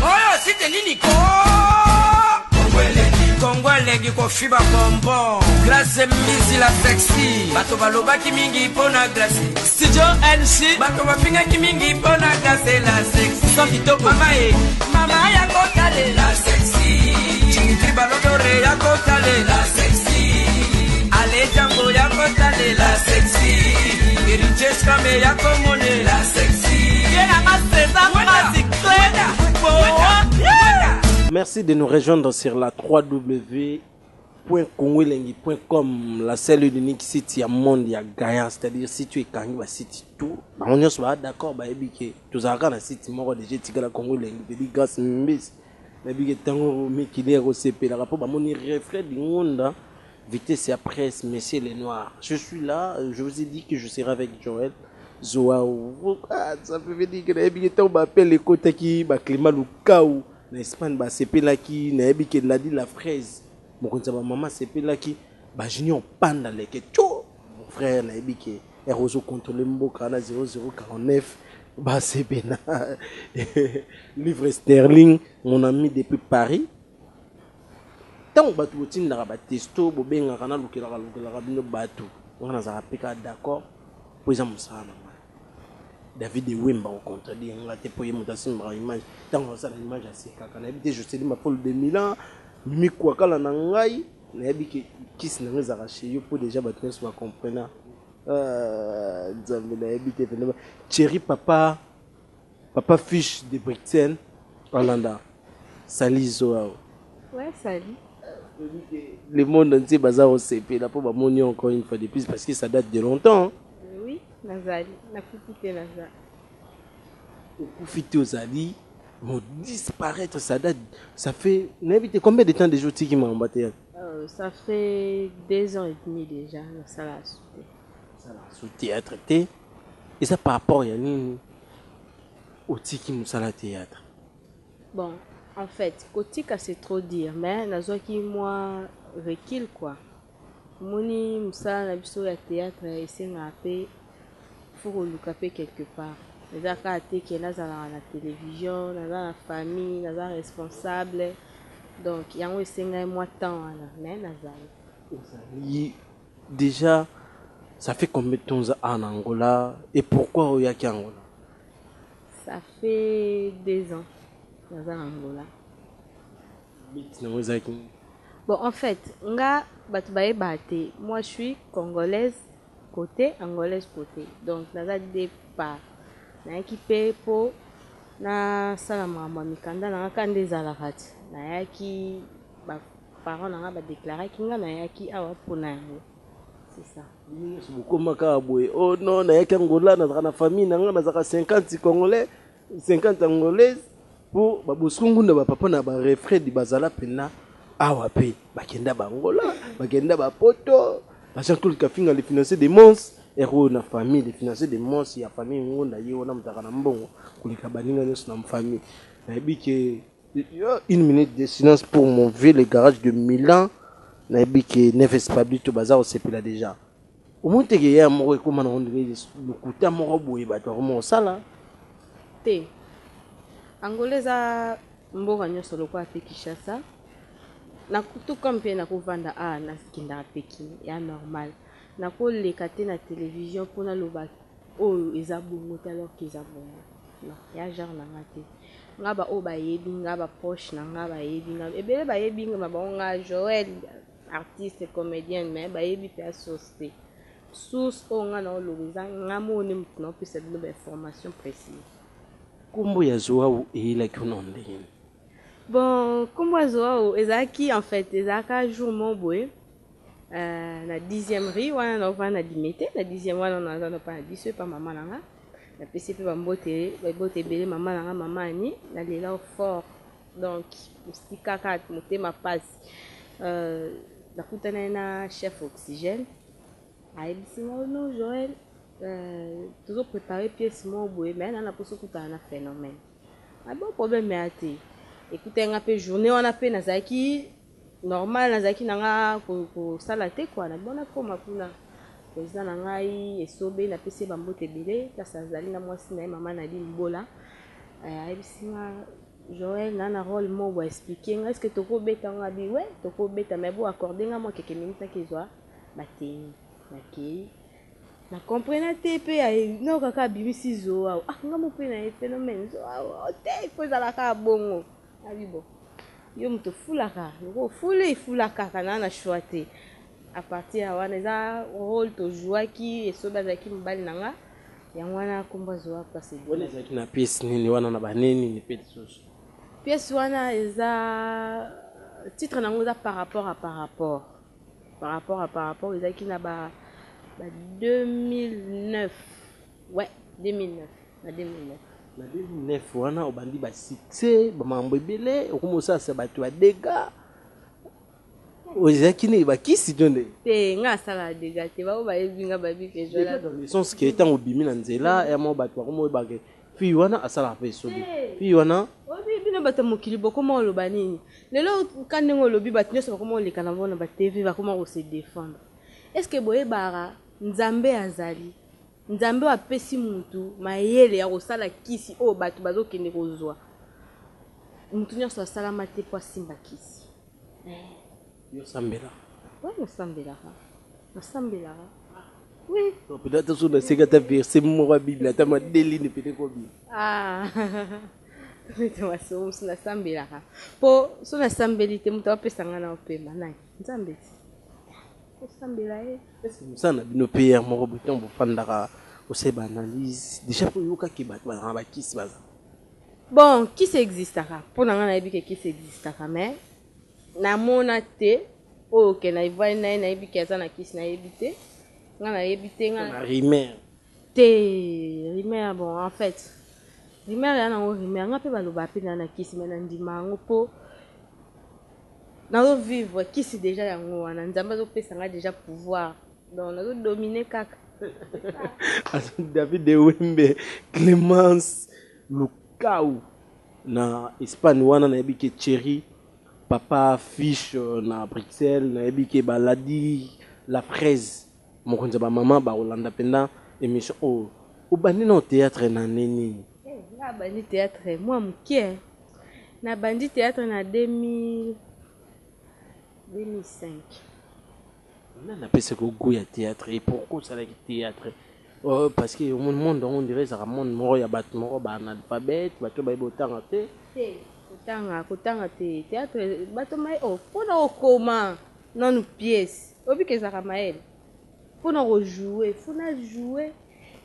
Oh, c'était Ninico. Congolais ko fiba bonbon. Glace misi la sexy. Bato baloba ki mingi pona glace. Studio NC. Bato bapinga ki mingi pona glace la sexy. Sans kitoko. Mama ya kotale la sexy. Chimitri balodore ya kotale la sexy. Ale jango ya kotale la sexy. Eriches kame ya komone la sexy. Yena maseza mazikleda. Merci de nous rejoindre sur la www.congolengi.com, la seule unique site à monde ya Gaïa, c'est-à-dire si tu es Kangi ba site tout. On est d'accord ba ebike tous araka na site moko déjà tigala Congolengi petit gas mbisi. Na bike tango mikile ro CP la rapport ba moni reflet du monde vitesse à presse messieurs les noirs. Je suis là, je vous ai dit que je serai avec Joël Zoao. Ah, ça peut dire que na ebike tango ba appelle les kota ki ba climat lukau. Na Espagne ba CP là qui na ebi que la dit la fraise mon ba maman CP là qui ba junior panda le que mon frère na ebi que erozo contrôler mboka na 0049 ba CP na livre sterling mon ami depuis Paris tant ba tout tinda ba testo bo benga kana lukela bino bato on za peka d'accord pour ça musana David Wimba au contredit on a déployé mutation par image dans ça l'image assez kaka na habité je sais ma Paul de Milan mimi kwa kala na ngai na habiki kiss na ngeza raché pour déjà battre soit comprendre nzambe na habité vraiment chéri papa fiche de Bruxelles Hollanda Salizo ouais salut le monde entier bazar au CP là pour ba moni encore une fois de plus parce que ça date de longtemps. Oui, Nazali, na profité Nazali. Profiter aux alliés, vont disparaître, ça date, ça fait, n'invite combien de temps de jours qui m'ont embatté? Ça fait 2 ans et demi déjà, ça l'a sauté. Ça l'a sauté à traiter. Et ça par rapport à Yannin, au tiki moussala théâtre. Bon, en fait, Kotika c'est trop dire, mais Nazo qui moi recule quoi. Moni moussala na biso ya théâtre et c'est ngapé. Faut reloucaper quelque part. Les actes qui sont dans la télévision, dans la famille, dans la responsable. Donc, il y a un mois de temps. Déjà, ça fait combien de temps en Angola? Et pourquoi il y a qu'en Angola? Ça fait 2 ans dans Angola. Bon, en fait, moi je suis congolaise côté, angolaise côté. Donc, dans un départ, na équipe pour na salama mikanda na kande zalakati na yaki ba parents na ba déclarer kinga na yaki awa pona c'est ça beaucoup makabwe oh non na yaki Angola na famille na nga na 50 congolais 50 angolaises pour ba bosungu na ba papa na ba refrain di bazala pena awa pe bakenda ba Angola bakenda ba poto ba Jean-Claude Kafinga les financer des monstres héros na famille les financer des monstres ya famille ngonda yona mutaka na mbongo kulika baninga nyos na famille na biki 1 minute de silence pour mon vieux le garage de Milan na biki Neves Pablito bazar au sepela déjà au monte que ya moko comment na ondre le kuta moko boye bato mo sala te angoleza mboka nyoso lokwa te Kinshasa na kutu kampe na kovanda na kinda Pekin ya normal na ko lekate na télévision pour na loba oh eza bongo alors qu'ils a bongo non ya genre na ngate ngaba o ba yebi ngaba poche na ngaba yebi ngaba ebele ba yebi ngaba nga Joël artiste comédien mais ba yebi pe source source o nga na lobiza ngamo ne mutno pe cette nouvelle information précise kumbo ya Zoao et la kononde bon kumbo Zoao ezaki en fait ezaka jour mon boy na 10e rue wana na vana dimete na 10e wana na pas biso pa maman nanga na PCP ba mbote belé maman nanga maman ani na lela fort donc stika kat motema passe la kutana na chef oxygène aibisi non Joël toujours préparer pièce mo boye mais na poso kutana na phénomène ah bon problème ate écoutez un peu journée on a pe na zaki normal nazaki nanga ko salate quoi na bona koma kuna président na ngai esobe na pesi bambote ebele kasi azali na mwasi na ye mama na li mbola ayebisi nga Joël na rôle moko expliquer nga est-ce que tokobeta nga bi ouais tokobeta mais bo accorder nga moi quelques minutes kezwa bateni nakei na comprendre te pe no kaka bimisi zo ah nga mo pe na phénomène zo te faut za la ka bongo abi bo yo mto fulaka yo fulaka kana na choite à partir ya wana eza rôle to jouaki esoba zaki mbali nanga yango wana komba zo place wana zaki na pièce nini wana na baneni ni pièce soso pièce wana eza titre nango eza par rapport ezaki na ba 2009 ouais 2009 na 2009 wana obandi ba succès ba mambo ebele okomosasa bato ya dega ozaki ne bakisi tonde te nga asala dega te bao bayebi nga babi ke jola dans le sens que etango obimi na nzela ya mo bato bakomoyebake fille wana asala mpe esobi fille wana obi bino bato mokili bokoma oloba nini lelo ka ndenge olobi bato nyonso bakoma oleka na bona batv bakoma kose défendre est ce que boyebaka nzambe azali nzambe apesi mutu mayele ya kosala kisi oyo bato bazokende kozwa mutu nyonso asalama te po asimba kisi yosambela ouais nasambelaka oui peut-être sur le secret verset moko ya bible ata madeline peut-être kobi so nasambelaka po so nasambeli te mutu apesanga na opema nani nzambe ti osambela ye mosala na bino mpe ya moko botango bofandaka oseba analyse déjà po oyokaki bato bazanga bakisi baza bon kisi existaka mpo na nga nayebi ke kisi existaka mais namona te oyo ke na ivai na ye nayebi ke aza na kisi nayebi te nga nayebi te nga rimer te rimer bon en fait rimer ya nango rimer nga mpe baloba mpe na kisi me na ndima yango mpo nazovivre kisi déjà yango wana nzambe azopesa nga déjà pouvoir donc nazodomine kaka David de Wembe Clémence Lukau na Espagne wana nayebi ke Thierry papa fiche na Bruxelles nayebi ke baladi la fraise mokonzi ba mama ba Holanda penda émission o ubandi na théâtre na nini na bandi théâtre moi mukie na bandi théâtre na 2005 on a pensé que goût ya théâtre et pourquoi ça le théâtre parce que au monde on dirait ça monde moro ya bat moro ba analphabète bato ba botanga te kotanga te théâtre bato mai pona okoma nanu pièce obi ke za kamael pona ko jouer fona jouer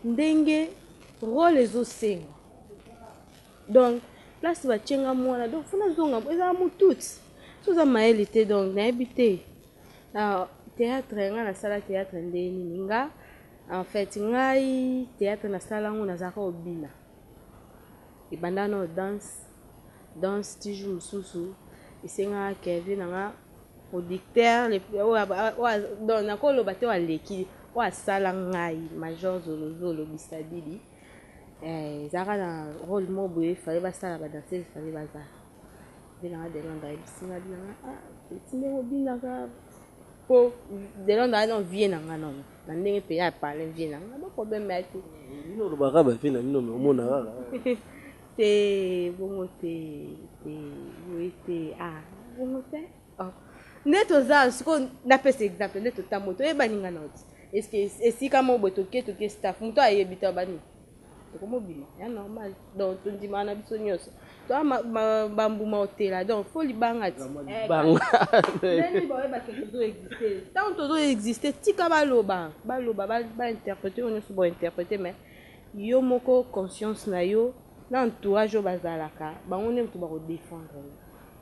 ndenge rôle ezosenga donc place ba tchenga mwana donc fona zonga eza mututi soza maeli te donc nayebi te théâtre nga nasala théâtre ndeni nga en fait ngai théâtre nasala ngo nazaka obina ebanda no danse toujours mususu esenga Kevin nga producteur donc nakoloba te waleki oyo asala ngai major zolozolo bisadili ezalaka na rôle mo boye fale basala badanseuse fale bazala nanga delonda ebisinga binanga etindenge obinaka po delonda na vie nanga nono na ndenge mpe ya parle vie nanga ba problème ya te bino olobaka bafe na bino omona kaka te bongo te boye te bongo te nde toza sikoyo napesa exemple nde totambo toyebaninga na oti estce esika mo boye toke staff moto ayebi te bani tokomobima ya normal donc tondimaka na biso nyonso toa bambuma otela donc fo libanga ti ndeni boyebake tozoexiste ntango tozoexiste tika baloba bainterprete oyo nyonso bointerprete mais yo moko conscience na yo na entourage oyo bazalaka bango nde moto bakodéfendre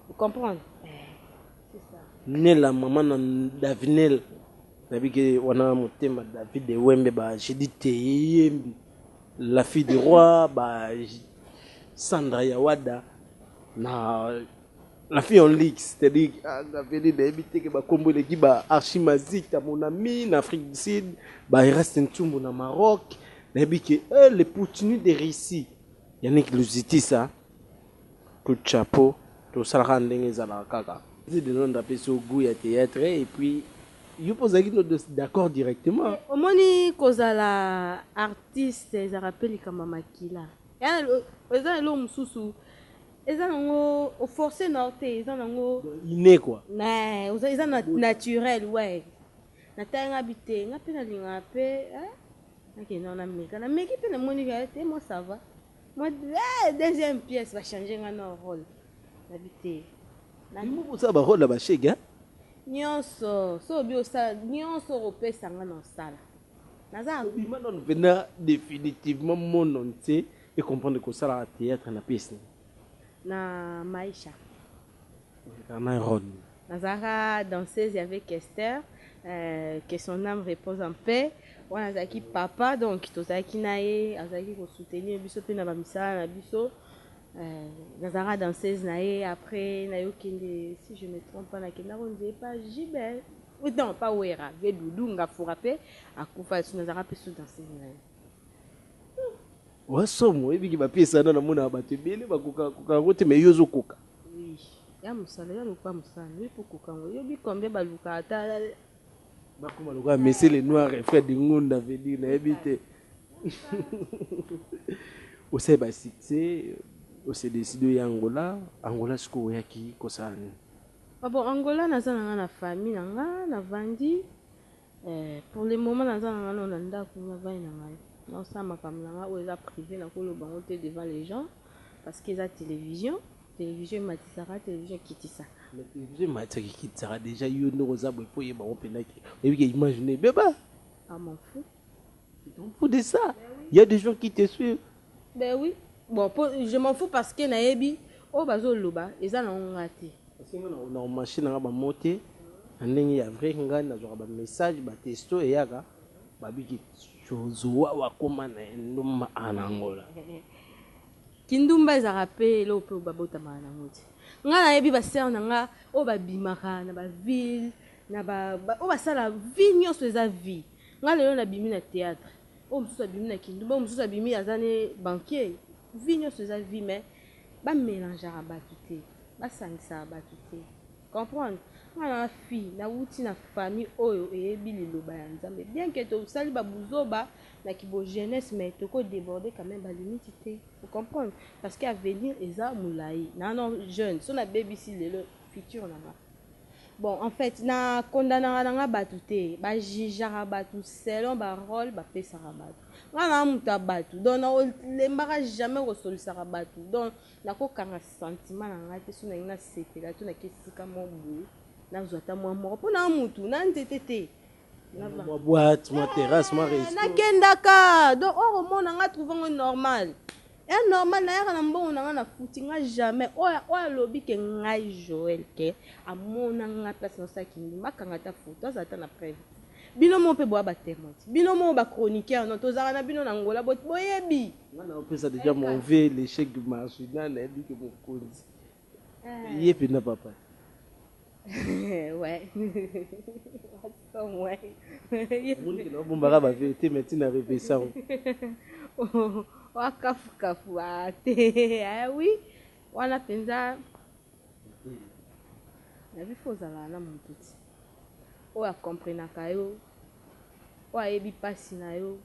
vous comprendre nela mama na Davinel nayebi ke wana motema David de Wembe ba jedi te yembi la fille du roi ba Sandra Yawada na la fille en ligue c'est-à-dire David nayebi te ke bakombo eleki ba Archimazita mon ami na Afrique du Sud ba Eraste Ntumbu na Maroc nayebi ke les opportunités de réussir Yannick Luziti ça coup de chapeau to salaka ndenge ezalaka kaka de Londres apesi au goût ya théâtre et puis yo pose qui d'accord directement omoni kozala artiste eza rappeli kama makila eza lo mususu eza nango forcer na te eza nango inné quoi na eza naturel ouais na tanga bité nga pe na linga pe OK non na meka pe na moni ka te moi ça va moi deuxième pièce va changer nga rôle na bité na mo ça ba rôle ba chega nyonso so bi osala nyonso opesa nga na osala naza bima non venir définitivement mon entier et comprendre que ça la théâtre na pièce na maisha na rôle nazaka danseuse avec Esther que son âme repose en paix wana zaki papa donc tozaki na ye azaki ko soutenir biso pe na bamisala na biso nazara danseuse na ye après na yo kende si je me trompe pas na kenda on dit pas Gilbert ou non pas Wera Vedudu nga frappé akufa tu nazara pe sous danseuse na ye wasomo ebi ki ba pièce na mona ba tebele ba koka rote mais yozo koka oui ya musala ya lokwa musala oui pour koka ngo yo bi combien ba luka ata ba kuma lokwa monsieur le noir et frère de ngunda veut dire na ebité au c'est ba succès au c'est décidé Angola ce ko yaki ko sala bon Angola naza na famille nanga na vandi pour le moment naza na na ndako na vai na ngai non ça ma comme là où est privé na ko le bango te devant les gens parce qu'ils a télévision matisara télévision kitisa la télévision matisara kitisa déjà yo no za bo pour yeba openaki et puis imaginer beba ah m'en fous de ça il y a des gens qui te suivent ben oui bon je m'en fous parce que na yebi o bazo loba eza na ngati parce que na machine na ba monter ndenge ya vrai nga na zo ba message ba testo et yaka babiki chozoa wakoma na nduma anangola kindumba ezaka pe lo pe babotama na ngoti nga na yebi ba sœur na nga o babimaka na ba ville na ba o basala vie nyonso eza vie nga lelo na bimi na théâtre o mususu abimi na kindumba o mususu abimi azane banquier vie nyonso eza vie mais ba mélangeaka bato te basangisaka bato te comprendre nga na fille na wuti na famille oyo eyebi liloba ya nzambe bien que tosali babuzoba na kibo jeunesse mais toko déborder quand même ba limite te vous comprendre parce que avenir eza mulai na non jeune so na baby si le futur na nga bon en fait na condamnera na nga bato te ba jijara bato selon ba rôle ba pesara bato nga na muta bato donc na lembaka jamais resolusaka bato donc na ko kanga sentiment na nga te so na nga sepela to na kesika mo boye na zota mo moko pona mutu na ntete te moi boîte moi terrasse moi resto na kendaka donc on remona nga trouvant normal et normal na yaka na mbongo na nga na futi nga jamais oya lobi ke ngai Joël ke amona nga place na saki makanga ta photo azata na preuve bino mo pe boa ba témoin bino mo ba chroniqueur non tozaka na bino na ngola boyebi nga na opesa déjà mon vie l'échec du marché na ebi ke mon konzi yepe na papa ouais ouais moni na bombaka ba vérité mais tu n'arrives pas ça wakafu ate oui wana penza na bifo ozala na motu ti oyo akomprenaka yo oyo ayebi mpasi na yo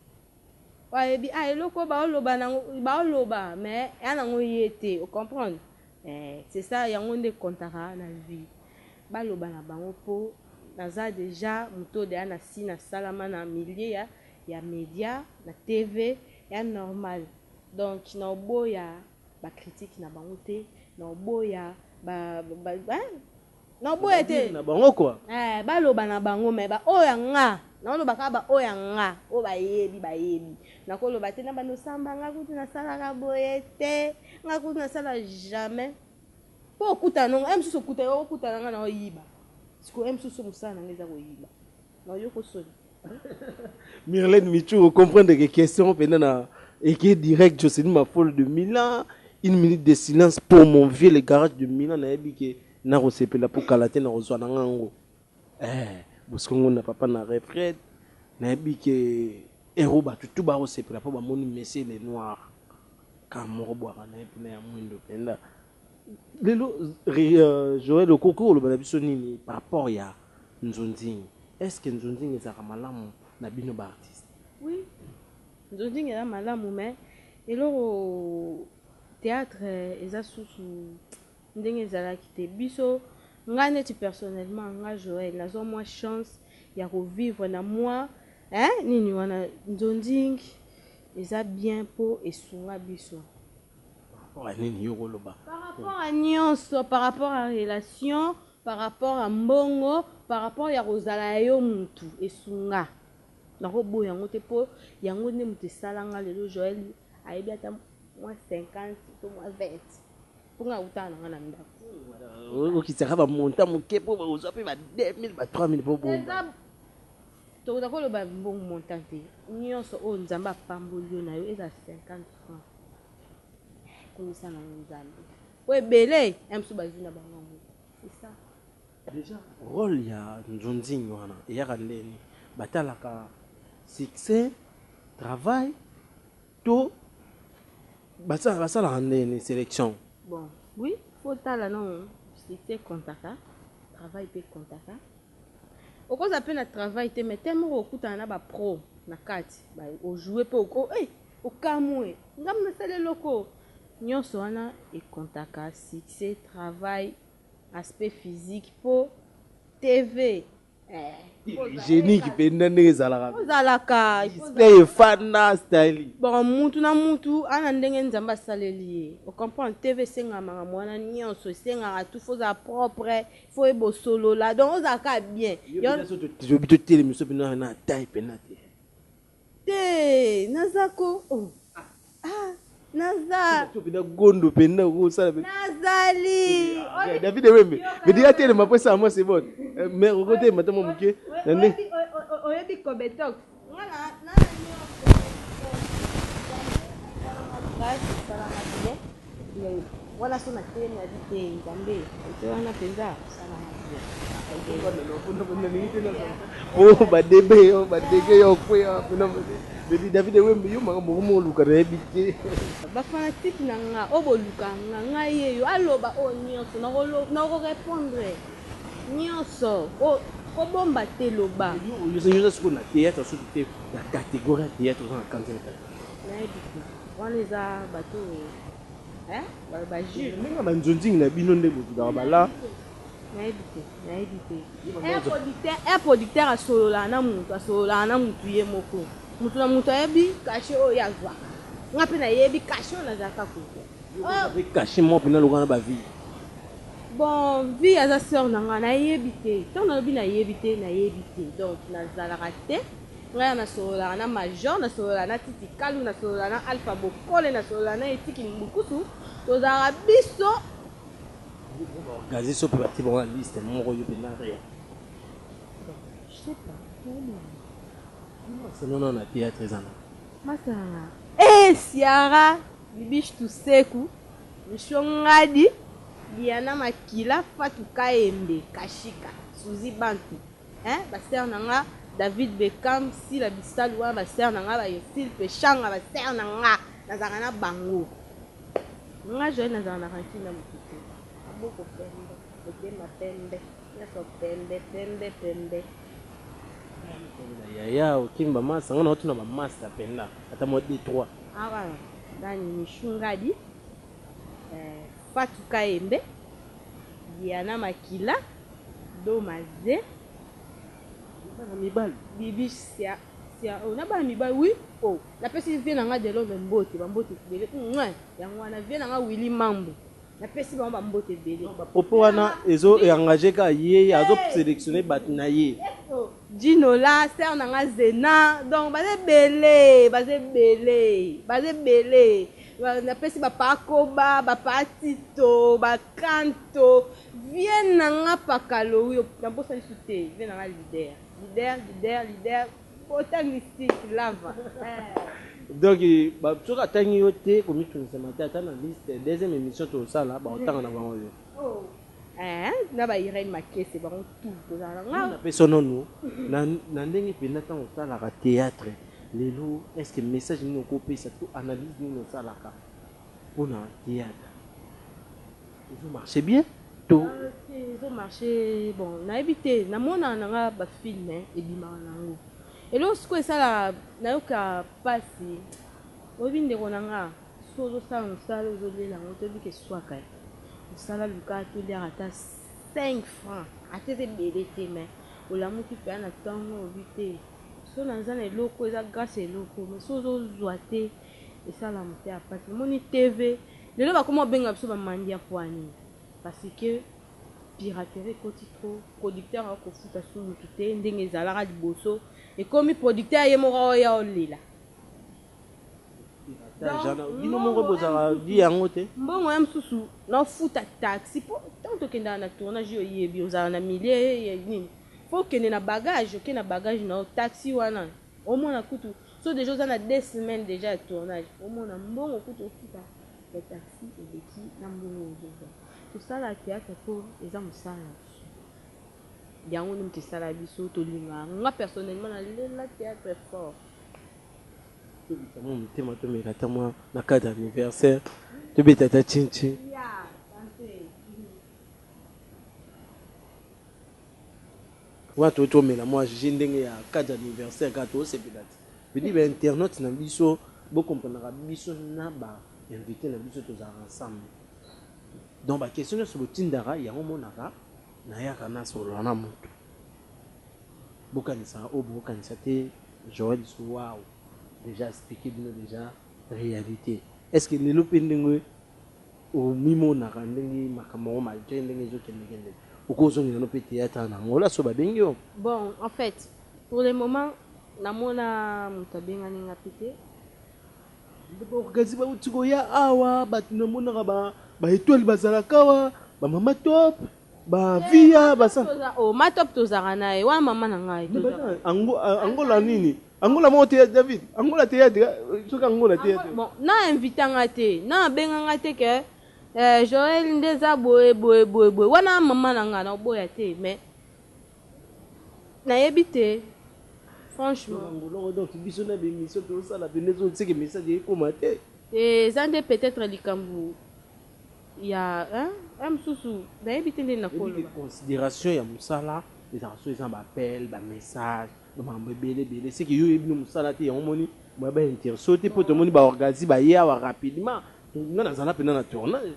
oyo ayebi eloko baoloba mais ya nango ye te ocomprendre c'est ça yango nde kontaka na vie baloba na bango mpo naza déjà moto odeya na si nasalama na milieu ya média na tv ya normal donc na oboya bacritique na bango te na oboya na oboya te na bango quoi baloba na bango me baoya nga naolobaka baoya nga oyo bayebi nakoloba te na bandosamba nga kutu nasalaka boye te nga kutu nasala jamais mpo okutana nongo mosusu okutana nga na oyiba siko mosusu mosala nanga eza koyiba na oyoko soni Myrlène Michou, comprendre que question pendant et qui est direct Jocelyne Mafol de Milan, une minute de silence pour mon vieux le garage de Milan na yebi que na rosepela pour kalaté na rozwa na ngango parce qu'on n'a pas na retraite na yebi que héros ba tout ba rosepela pour ba moni messieurs les noirs quand mo boira na yebi na ya mwindo penda lelo Joël le concours le bala biso nini par rapport ya Nzonzi est-ce que nzonzinga ezalaka malamu na bino baartiste? Oui, nzonzinga eza malamu mais eloko théâtre eza susu ndenge ezalaki te biso nga neti personnellement nga Joël nazwa mwa chance ya kovivre na mwa nini wana nzonzinga eza bien mpo esunga biso nini yo koloba par rapport à nyonso, par rapport à relation, par rapport à mbongo, par rapport ya kozala yo mutu esunga nakobo yango te po yango nde mutu esalanga lelo Joël ayebi ata mwa 50 to mwa 20 ponga utana nga na ndako okisaka bamonta moke mpo ozwa mpe ba 2000 ba 3000 mpo bomba tokoza koloba mbongo montant te nyonso oyo nzambe apamboli yo na yo eza 50 francs komisa na nzambe po ebele mosusu bazwi na bango c'est ça. Déjà rôle ya nzonzinga wana eyaka ndeni batalaka succès travail to basalaka ndeni sélection? Bon oui faut tala non succès kontaka travail pe kontaka okoza pe na travail te mais tellement okutana na bapro na kati ojoue pe okamwe ngam nasala eloko nyonso wana ekontaka succès travail aspect physique po TV génique mpenza ndenge ezalaka ozalaka display efanda style bon mutu na mutu ana ndenge nzambe asaleli ye ocomprendre TV esengamaka mwana nyonso esengaka tu fo ozala propre fo ebosolola donc ozalaka bien tobi totelemiso mpena na taille mpena te nazako naza mpena gondo mpena okosala nazali David Wembe medika telema mpo esala mwa c'est bon mais okotelema ta mwa moke oyebi kobetok wana so na telemi yabi te nzambe ete wana mpenza o badebe yo badege yo kweya mpena Baby David Wembe yo makambo komoluka nayebi te bafanatike na nga oyo boluka nga ngai yeyo aloba oyo nyonso nakorépondre nyonso kobomba te loba yoza sikoyo na théâtre soki te na catégorie ya théâtre oza na kanzeka nayebi te wana eza bato bajuge ndenge banzonzingi na bino nde bozudaka bala nayebi te un producteur asololaka na mutu ye moko mutu na mutu ayebi kashe oyo azwaka nga mpe nayebi kashe oyo nazalaka kote kashe mo mpena loka na bavie bon vie aza sœur na nga nayebi te ntango nalobi nayebi te donc nazalaka te ngai nasololaka na major nasololaka na titi kalu nasololaka na alpha bokole nasololaka na etiki mbukusu tozalaka biso gazi so mpe batie bango na liste moko yo mpena rien senono na théâtre ezana masanga siara bibish tuseku mishongadi Diana Makila Fatou Kaembe Kashika Suzy Bantu basere nanga David Beckham Sila Bisalu wana basere nanga ba Yosil Pechanga basere nanga nazaka na bango nga Joël nazaka na kantina motutu aboko pembe ekema pembe nyaso pembe yaya okimba masa nga na otuna bamasa penda ata mo D3 awa ndani mishungadi Fatou Kaembe Diana Makila Domaze mibali bibi sia ona ba mibali oui la pesi vie nanga de l'homme mbote bambote bele yango wana vie nanga Willy Mambo la pesi bambote bele propos wana ezo engagé ka ye azo sélectionner bat na ye Dino la sœur nanga Zena donc baze belé napesi bapakoba bapatito bakanto vie nanga pakalo namposa lisu te vie nanga leader botanistique lava donc soki atangi yo te komitunisama te ata na liste deuxième émission tosala baotanga na bango yo na bairene makese bango tu tozala nga napesa nono na ndenge mpena ntango osalaka théâtre lelo est-ce que message nini okopesa to analyse nini osalaka mpona théâtre ezo marche bien tout ils ont marché bon na habité na mona nanga ba film et bimara nango et lorsque ça la na yoka passer obinde konanga so zo sa nsala zo lela ngoto bi ke swaka nsala luka to lia ata 5 francs atete belete mais olamu ki pe na tango obite so na nzana eloko eza grâce eloko mais so zo zoate et ça la monter à passer moni TV lelo ba comment benga biso ba mandia poani parce que piraterie koti trop producteur akofuta so mutu te ndenge ezalaka liboso ekomi producteur ye moko oya olela bino moko bozala di yango te mbongo ya mosusu nafuta taxi mpo ntango tokendaka na tournage oyebi ozala na milie nini fo okende na bagage oke na bagage na taxi wana omona kutu so deja oza na 2 semaines déjà ya tournage omona mbongo kutu ofuta ya taxi eleki na mbongo ozoza tosala théâtre mpo eza mosala yango nde moto esala biso tolingaka nga personnellement nalela théâtre fort tobetamo motema tomeka ta mwa na cadre anniversaire tobeta ta chinchin wana toyi tomela mwa jije ndenge ya cadre anniversaire kaka toosepela te pedi bainternaute na biso bokomprendaka biso na bainvité na biso tozalaka ensemble donc baquestion nyonso botindaka yango monaka nayaka na solola na moto bokanisaka oyo bokokanisa te joel so waw déjà expliqué bino déjà réalité est ce que lelo mpe ndenge omimonaka ndenge makambo yango malgré ndenge ezokendekende okozongela no mpe théâtre nango la so babengi yo bon en fait pour le moment namona moto abengani nga mpe te baorgasi bauti koya awa bato namonaka baétoile bazalaka awa bamama top bavia matop tozalaka na ye wana mama na ngai angola nini angola moko te david angola théâtre soki angola théâtre na invité nga te na abenganga te ke joel nde eza boye wana mama na ngai naoboya te mais nayebi te franchement donc biso na bémission tosala pene ezotiki message ekoma te eza nde peut-être likambo ya mosusu nayebi te ndeni nakoloba considération ya mosala ezalaka so eza bappel bamessage bamakambo ebele seki yo oyebi no mosala te yango moni moya bainterso te mpo tomoni baorgasi baye awa rapidement nga nazala mpena na tournage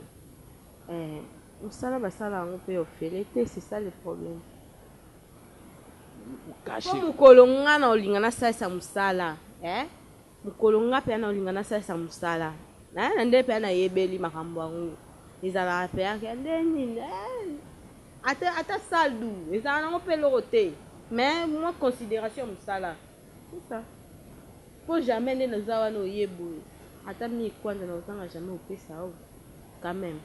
mosala basala yango mpe ofele te c'est ça le problème po mokolo nga na olinga nasalisa mosala mokolo nga mpe na olinga nasalisa mosala na nde mpe nayebeli makambo yango ezalaka mpe yake nde nini ata saldu ezala nango mpe eloko te mais moi considération ya mosala c'est ça po jamais nde naza wana oyeboye ata mikwanda na ozanga jamais opesa o quand même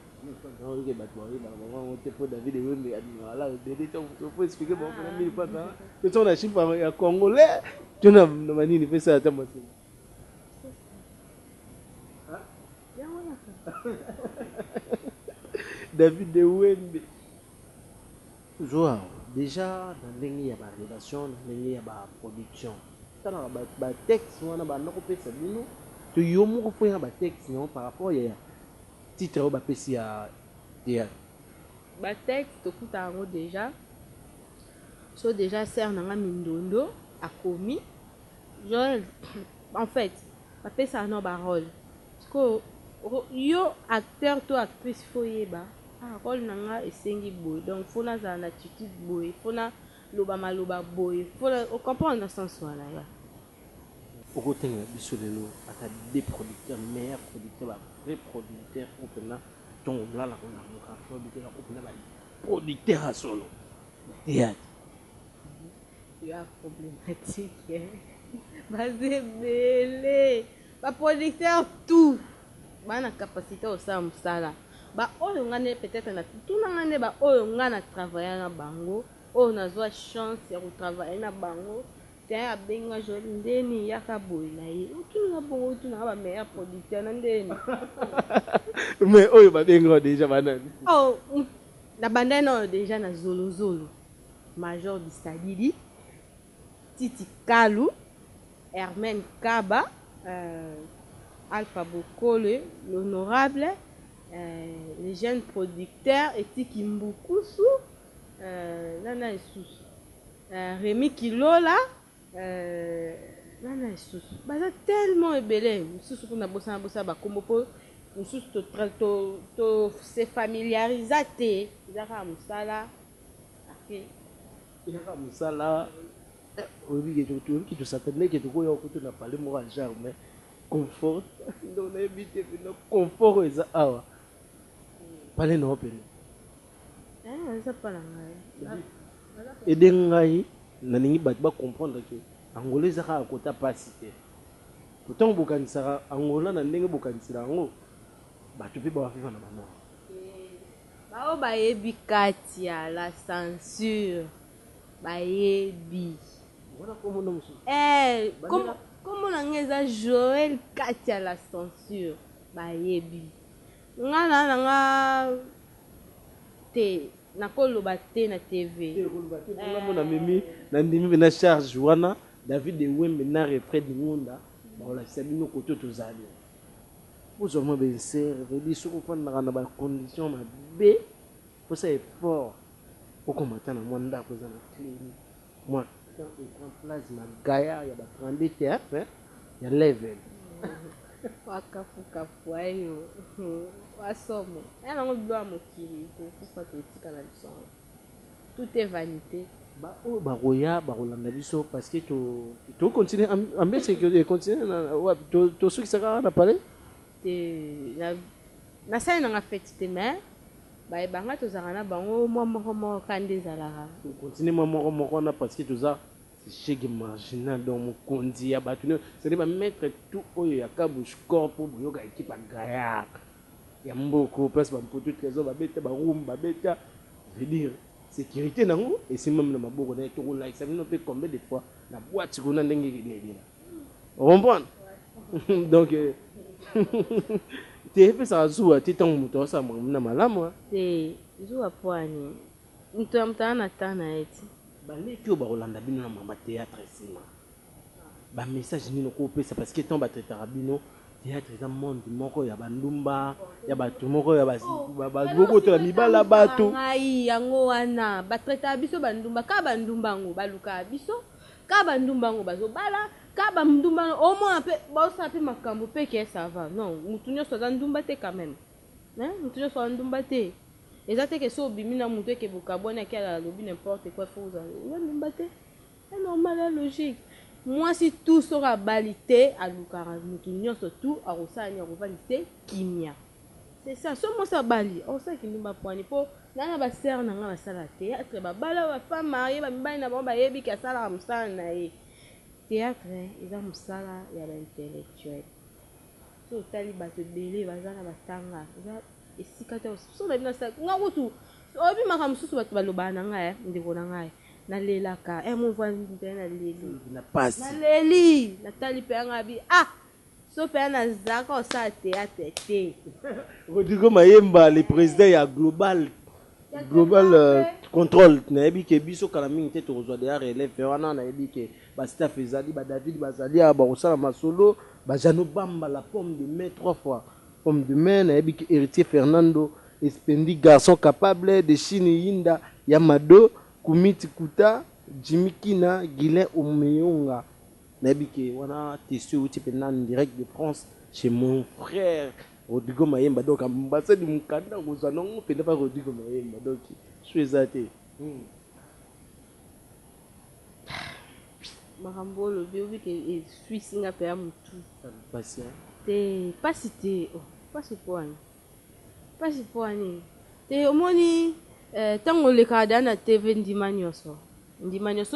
bato baoyebango te mpo david ewembe adimala ebele po explike bakona mili kwanda toso na chiffre ya congolais to na manini mpe sala ata masini david ewembe toujours déjà na ndenge ya barelation na ndenge ya baproduction tanaka batexte wana banda kopesa bino to yo moko mpo yana batexte yango par rapport ya titre oyo bapesi ya théâtre batexte tokuta yango déjà so déjà ser nanga mindondo akomi joel en fait bapesaka no barole parceque yo acteur to actrice fo yeba role nanga esengi boye donc fo nazala na attitude boye fo naloba maloba boye fo ocomprendre na sens wana ya okotengela biso lelo ata des producteurs meilleurs producteurs bavrai producteurs opena ntongo olalaka na mokafe obikela opena baproducteur ya solo théâtre ya problématique bazebele baproducteur tout bana capacité osala mosala baoyo nga nde peut-être na tunanga nde baoyo nga na travaille na bango oyo nazwa chance ya kotravaille na bango te abenga joli ndeni yaka boye na ye otunanga bongo otunanga bameilleur producteur na ndeni mais oyo babenga déjà banani na bandani oyo déjà na zolozolo major bisadili titi kalu hermène kaba alpha bokole l'honorable les jeunes producteurs etiki Mbukusu nana lisusu Rémi Kilola nana lisusu baza tellement ebele mosusu mpona bosana bakombo mpo mosusu se familiarisa te eza kaka mosala ezaka mosala oyebi tosatane ke tokoya okutu na pale moko ya germain confort donc nayebi te pena confort eza awa pale na opene eza mpa na ngai ede ngai nalingi bato bacomprendre ke angola eza kaka kota pasi te pourtant bokanisaka angola na ndenge bokanisela yango bato mpe bawafifa na bamoko bao bayebi kati ya la censure bayebi kombo na ngai eza Joël kati ya la censure bayebi nga nanga te nakoloba te na tv na memi na ndimi mpe na charge wana David Ewembe na repre de ngunda bakolakisa bino koto tozali bozwa mwa bensere vedi soki ofandaka na bacondition mabe posa effort okomata na mwa ndako eza na clini mwa écran plasma gaya ya ba 32 te ya level wakafukafu ayo wasomo nango bilo ya mokili kokufa totika na biso tout est vanité oyo bakoya bakolanda biso parce que tocontinue ambiance econtinue tosukisa kaka na pale nasali nanga fete te mais bayebanga tozalaka na bango mwa moko kanda ezalaka continue mwa moko wana parce que toza chege marginal donc mokonzi ya bato c'est-à-dire bamettre tout oyo ya kabush corps mpo boyoka ekipe ya gayak ya mboko place bampoto trésor babeta barum babeta veut dire sécurité nango esimami na maboko na ye tokolakisa bino mpe combien de fois na boîte kuna ndenge ekelela ocomprendre donc te epesaka zuwa te ntango moto asala na malamu te zuwa pwani moto ya motana na ta na ye ti baleki oyo bakolanda bino na mama théâtre nsima bamessage nini okopesa parce que ntango batraitaka bino théâtre eza monde moko ya bandumba ya bato moko ya babokotola mibala bato ngai yango wana batraitaka biso bandumba kaka bandumba yango balukaka biso kaka bandumba yango bazobala kaka bandumba omona mpe baosala mpe makambo mpe ke ça va non motu nyonso aza ndumba te quand même motu nyonso aza ndumba te eza te ke so obimi na motu eke bokabwani ake alobi n'importe quoi fo oza ndumba te c'est normal ya logique mwasi tu soki abali te alukaka motu nyonso tu akosala nini akovandi te kimia c'est ça so mwasi abali akosalaki ndumba pwani mpo nana basere na nga basala théâtre babala bafemme marie bamibali na bango bayebi ke asalaka mosala na ye théâtre eza mosala ya baintellectuel so otali bato ebele baza na batanga eza esika te so na bino nga kutu obimaka mosusu bato balobaka na ngai ndeko na ngai nalelaka movandi mpe naleli natali mpe yanga bi so mpe nazalaka osala théâtre te Rodrigo Mayemba le président ya global contrôle nayebi ke biso kala mingi te tokozwa deya relève wana nayebi ke bastaff ezali badavid bazali awa bakosala masolo bajano bamba la pomme de main 3 fois pomme de main nayebi ke héritier Fernando Espendi garçon capable de Chini Yinda Yamado Kumiti Kuta Jimmy Kina Guilain Omeyonga nayebi ke wana tesio uti pena en direct de France chez mon frère Rodrigo Mayemba donc ambassade du mukanda kozwa nango pena pa Rodrigo Mayemba donc eza te makambo olobi obi ke eswisinga mpe ya motu pasi te pasi te pasi pwani te omoni ntango olekaka da na tv ndima nyonso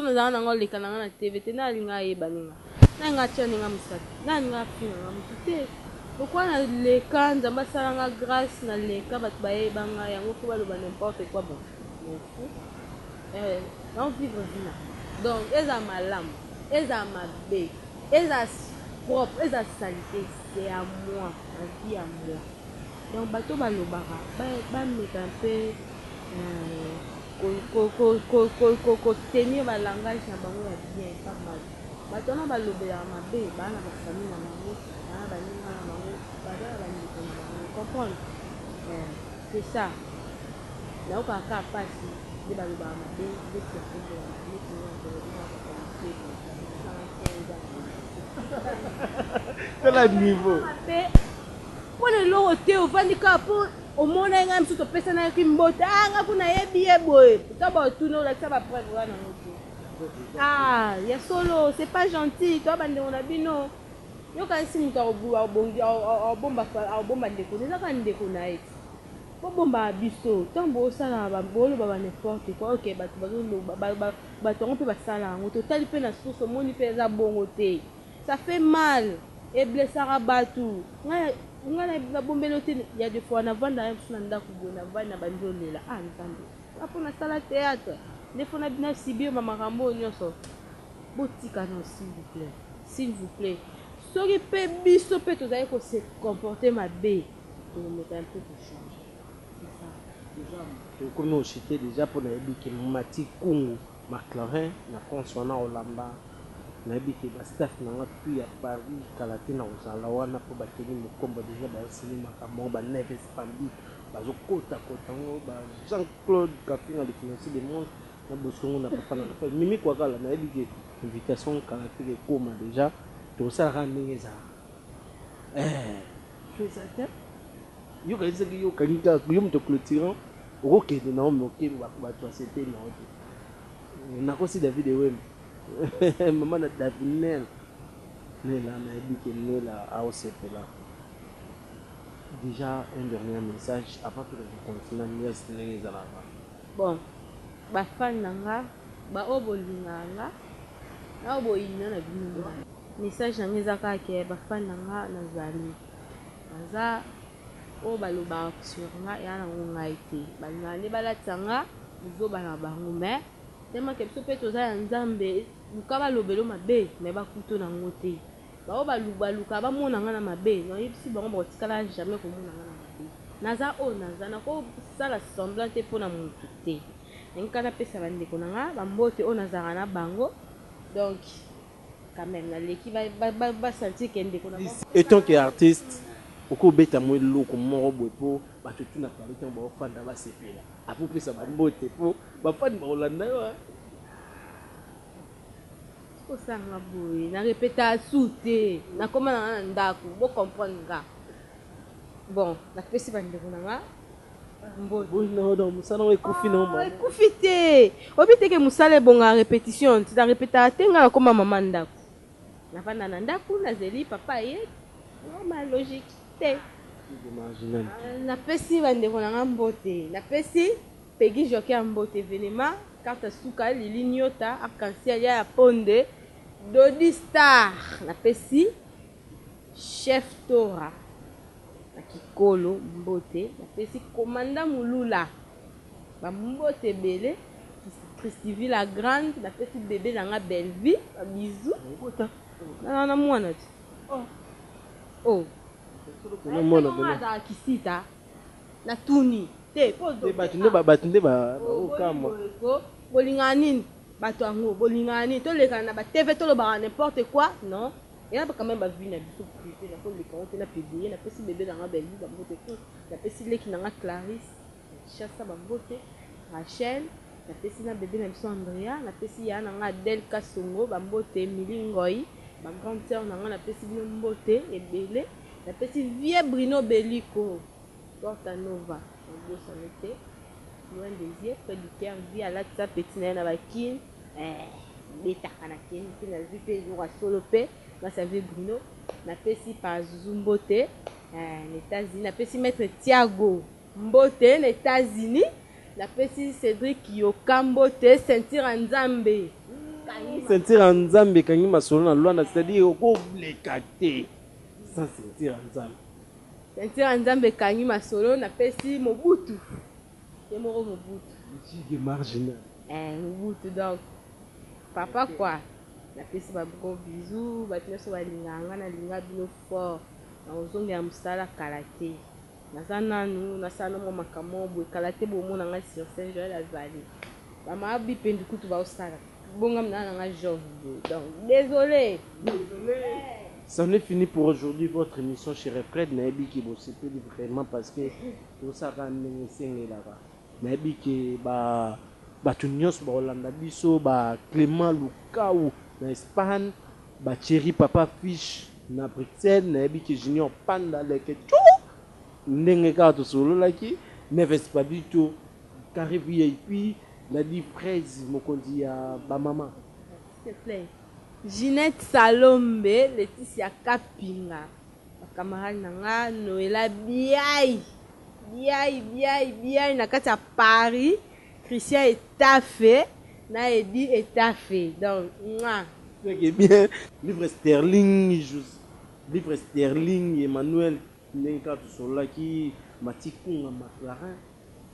nazala nanga oleka nanga na tv te nalinga ayeba ninga nalinga atia ninga mosati nalinga apinanga motu te pourkui naleka nzambe asalanga grâce naleka bato bayebanga yango mpo baloba n'importe quoi bon vivre vina donc eza malamu eza mabe eza propre eza salite c'est à moi la vie à moi donc bato balobaka bameka mpe kotenir balangage na bango ya bien pas mal bato wana balobelaka mabe baa na bafamille na bango baa na baninga na bango baza na bandeko na bango comprendre C'est ça. Là, on va passer des balles des Quel est le niveau? Pour le lot, au Vandika, pour au monde, un homme sur personne qui mbote. Ah, on a bien boy. D'abord, tout le monde, ça va prendre. Ah, il y a solo, c'est pas gentil. Toi, on a bien non. Yo quand si muta obuwa bomba ndeko neza ka ndeko na eti bo bomba biso tambo sala ba bolo ba n'importe quoi. OK bato on peut ba sala ngo total pe na source moni pe za bongo te, ça fait mal et blessara batu nga na bombelo te. Il y a des fois na vanda ya msuna ndako bona vanda bandolela nzambe apo na sala théâtre des fois na bina sibio mama rambo nyoso botika non s'il vous plaît. Soki pe biso pe tozali ko se comporter mabe, on met un peu pour changer. C'est ça. Déjà, comme nous chité déjà pour na ebiki mati kungu McLaren na consona olamba na ebiki ba staff na ngatu ya Paris kalate na osala wana po bakeli mokombo déjà ba sini makambo ba Neves Pambi bazo kota ngo ba Jean-Claude Kapinga le financier des mondes na bosongo na papa na mimi kwa kala na ebiki invitation kalate ke koma déjà tout ça ramener ça fais ça yo ka isa yo ka ngika yo mto clôturant OK de non mais OK ba toi c'était non na ko si David Ewem maman na David Nel là na ebiki là à OCP là déjà un dernier message avant que nous continuions à les là bon ba fan nanga ba obolinganga na oboyina na bino message na ngezaka ke ba fan nanga nazali naza o baloba sur nga ya na ngonga ite balingane balatanga zo bana bango mais tellement que biso pe toza ya nzambe luka balobelo mabe mais bakuto na ngote ba o baluka bamona nga na mabe no yebisi bango bakotikala jamais komona nga na mabe naza o naza na ko sala semblant te mpona motu te nkana pesa bandeko na nga bambote o nazaka na bango donc quand même l'équipe va sentir qu'il y a des connaissances. Et tant qu'artiste, au coup bête à moi l'eau comme mon beau bah tu n'as pas le temps de faire dans la CP là. À peu près ça va beauté pour bah pas de Hollande ouais. Ko sanga boy na répéta souté na comment na ndako bo comprendre nga. Bon, la pesi bande konanga. Bon non non musala we kufi non ma. Kufité. Obite ke musala bonga répétition, tu ta répéta tenga na koma mama ndako. Na vanda na ndako na zeli papa ye. Normal logique te. Na pesi bande konanga mbote. Na pesi pegi joker mbote venema carte suka lili nyota arc-en-ciel ya ponde Dodi Star. Na pesi chef Tora. Kikolo mbote na pesi commanda mulula ba mbote belé Christivie la grande na pesi bébé na nga Bellevue ba bisou na mwana ti oh na mwana bana kisita na tuni te pozo batunde ba okama bolingani bato ango bolingani to leka na ba TV to lo ba n'importe quoi non. Et là, quand même, ma vie n'a pas privé, la les comptes, la publié, la petite bébé dans la belle vie, la petite lait qui n'a pas Clarisse, chasse à beauté, Rachel, la petite bébé n'a Andrea, la petite Yana Adèle Kassongo, Bambote, Milingoi, ma grande sœur n'a la petite beauté et belé, la petite vieille Bruno Bellico, Porta Nova, en gros, ça était loin des yeux, près du cœur, vie à la petite naine à la kin, bêta kanakin, qui n'a vu que nous a solopé. Na servi Bruno na pesi par Zumbote les États-Unis na pesi maître Thiago Mbote les États-Unis na pesi Cédric Yokambote sentir Nzambe kangi masolo na loi na c'est-à-dire ko blekate sans sentir Nzambe kangi masolo na pesi Mobutu et moro Mobutu qui marginal Mobutu donc papa quoi. La pesi ba gros bisous ba tneso ba linganga na linga bino fort na ozonga ya musala kalate naza nanu nasala mo makambo bo kalate bo mona nga sur Saint Joël azali ba ma bi pendu kutu ba osala bonga mna nga Georges donc désolé C'en est fini pour aujourd'hui, votre émission chez Refred. Naebi qui bosse vraiment parce que tout ça rend là-bas. Naebi qui tout nyos ba Hollanda biso ba Clément Lukau na Espagne ba Thierry Papa Fish na Bruxelles naebi qui Junior Panda leke tout ndenge ka to solo laki Neves Pabito Carré VIP na di fraise mokonzi ya ba mama s'il te plaît. Ginette Salombe, Laetitia Kapinga, ma camarade nanga Noëlla Biaï, na kati ya Paris, Christian Etafé, na Edi Etafé. Donc, moi. C'est bien. Livre Sterling, Emmanuel Nenka Solaki, Matikunga McLaren,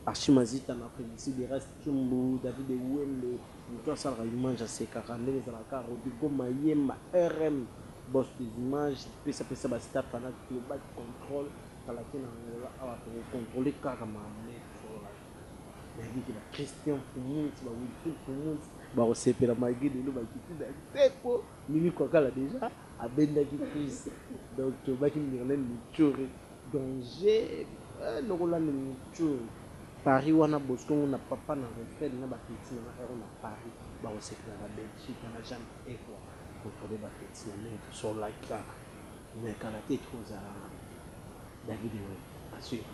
Archimazita na Félicie de Rest Chumbu, David Ewele. Toi, ça image à ces 40 ans, Rodrigo Mayema, RM, boss des images, puis ça peut s'abattre à la global contrôle, à la fin, on va contrôler carrément. Mais il y a Christian Foumout, Wilfried Foumout, on s'est fait la magie de l'eau, qui est déco, Mimi Kokala déjà, à Bendaki Chris, donc tu vas qui me dire, danger, nous allons nous Paris wana bosco na papa na refait na ba petit na on a Paris ba on sait que la Belgique na jamais eko contrôler ba petit na sur la carte mais quand la tête aux David assure